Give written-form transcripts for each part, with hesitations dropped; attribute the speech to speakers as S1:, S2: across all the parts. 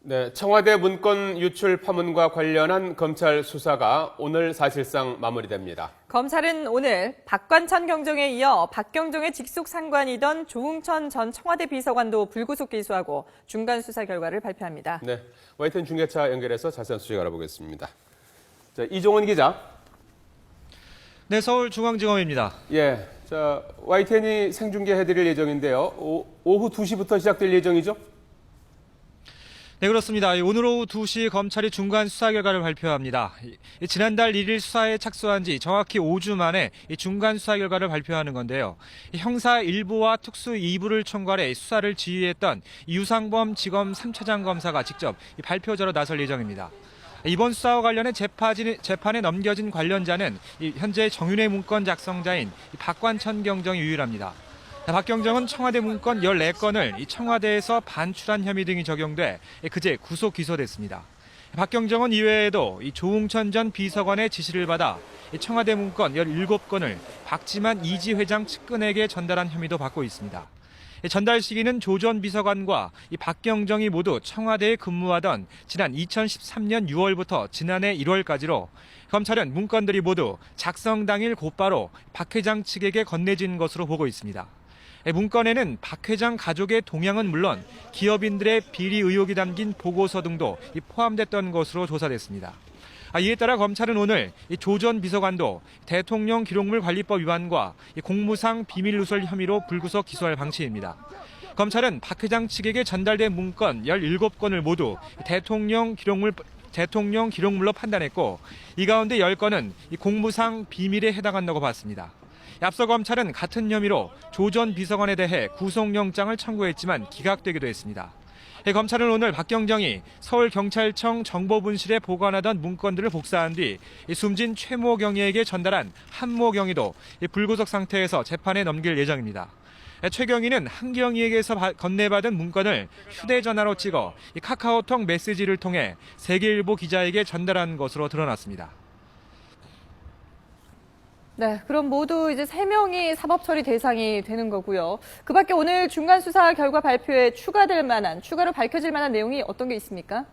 S1: 네, 청와대 문건 유출 파문과 관련한 검찰 수사가 오늘 사실상 마무리됩니다.
S2: 검찰은 오늘 박관천 경정에 이어 박경정의 직속 상관이던 조응천 전 청와대 비서관도 불구속 기소하고 중간 수사 결과를 발표합니다.
S1: 네, YTN 중계차 연결해서 자세한 소식 알아보겠습니다. 자, 이종원 기자.
S3: 네, 서울중앙지검입니다.
S1: 예, 자, YTN이 생중계해드릴 예정인데요. 오후 2시부터 시작될 예정이죠?
S3: 네, 그렇습니다. 오늘 오후 2시 검찰이 중간 수사 결과를 발표합니다. 지난달 1일 수사에 착수한 지 정확히 5주 만에 중간 수사 결과를 발표하는 건데요. 형사 1부와 특수 2부를 총괄해 수사를 지휘했던 유상범 지검 3차장 검사가 직접 발표자로 나설 예정입니다. 이번 수사와 관련해 재판에 넘겨진 관련자는 현재 정윤회 문건 작성자인 박관천 경정이 유일합니다. 박 경정은 청와대 문건 14건을 청와대에서 반출한 혐의 등이 적용돼 그제 구속 기소됐습니다. 박 경정은 이외에도 조응천 전 비서관의 지시를 받아 청와대 문건 17건을 박지만 이지 회장 측근에게 전달한 혐의도 받고 있습니다. 전달 시기는 조 전 비서관과 박 경정이 모두 청와대에 근무하던 지난 2013년 6월부터 지난해 1월까지로 검찰은 문건들이 모두 작성 당일 곧바로 박 회장 측에게 건네진 것으로 보고 있습니다. 문건에는 박 회장 가족의 동향은 물론 기업인들의 비리 의혹이 담긴 보고서 등도 포함됐던 것으로 조사됐습니다. 이에 따라 검찰은 오늘 조 전 비서관도 대통령 기록물 관리법 위반과 공무상 비밀 누설 혐의로 불구속 기소할 방침입니다. 검찰은 박 회장 측에게 전달된 문건 17건을 모두 대통령 기록물로 판단했고 이 가운데 10건은 공무상 비밀에 해당한다고 봤습니다. 앞서 검찰은 같은 혐의로 조 전 비서관에 대해 구속영장을 청구했지만 기각되기도 했습니다. 검찰은 오늘 박경정이 서울경찰청 정보분실에 보관하던 문건들을 복사한 뒤 숨진 최모 경위에게 전달한 한모 경위도 불구속 상태에서 재판에 넘길 예정입니다. 최 경위는 한 경위에게서 건네받은 문건을 휴대전화로 찍어 카카오톡 메시지를 통해 세계일보 기자에게 전달한 것으로 드러났습니다.
S2: 네, 그럼 모두 이제 3명이 사법 처리 대상이 되는 거고요. 그 밖에 오늘 중간 수사 결과 발표에 추가로 밝혀질 만한 내용이 어떤 게 있습니까?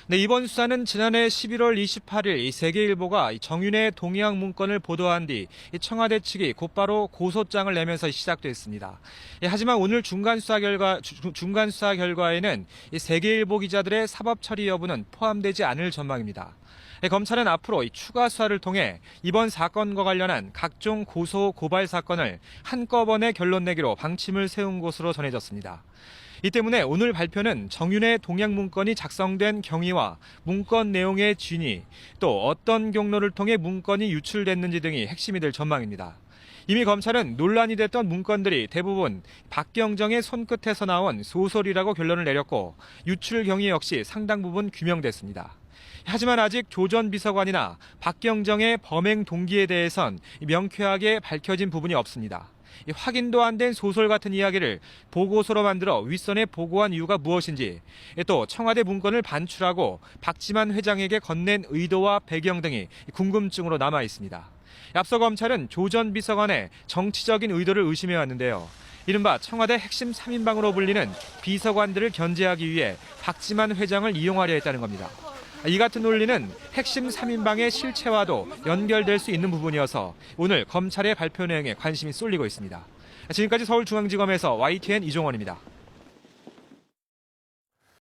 S3: 네, 이번 수사는 지난해 11월 28일 세계일보가 정윤회 동의항 문건을 보도한 뒤 청와대 측이 곧바로 고소장을 내면서 시작됐습니다. 하지만 오늘 중간 수사 결과에는 세계일보 기자들의 사법 처리 여부는 포함되지 않을 전망입니다. 검찰은 앞으로 추가 수사를 통해 이번 사건과 관련한 각종 고소, 고발 사건을 한꺼번에 결론 내기로 방침을 세운 것으로 전해졌습니다. 이 때문에 오늘 발표는 정윤회 동향 문건이 작성된 경위와 문건 내용의 진위, 또 어떤 경로를 통해 문건이 유출됐는지 등이 핵심이 될 전망입니다. 이미 검찰은 논란이 됐던 문건들이 대부분 박경정의 손끝에서 나온 소설이라고 결론을 내렸고 유출 경위 역시 상당 부분 규명됐습니다. 하지만 아직 조 전 비서관이나 박경정의 범행 동기에 대해선 명쾌하게 밝혀진 부분이 없습니다. 확인도 안 된 소설 같은 이야기를 보고서로 만들어 윗선에 보고한 이유가 무엇인지, 또 청와대 문건을 반출하고 박지만 회장에게 건넨 의도와 배경 등이 궁금증으로 남아 있습니다. 앞서 검찰은 조 전 비서관의 정치적인 의도를 의심해 왔는데요. 이른바 청와대 핵심 3인방으로 불리는 비서관들을 견제하기 위해 박지만 회장을 이용하려 했다는 겁니다. 이 같은 논리는 핵심 3인방의 실체와도 연결될 수 있는 부분이어서 오늘 검찰의 발표 내용에 관심이 쏠리고 있습니다. 지금까지 서울중앙지검에서 YTN 이종원입니다.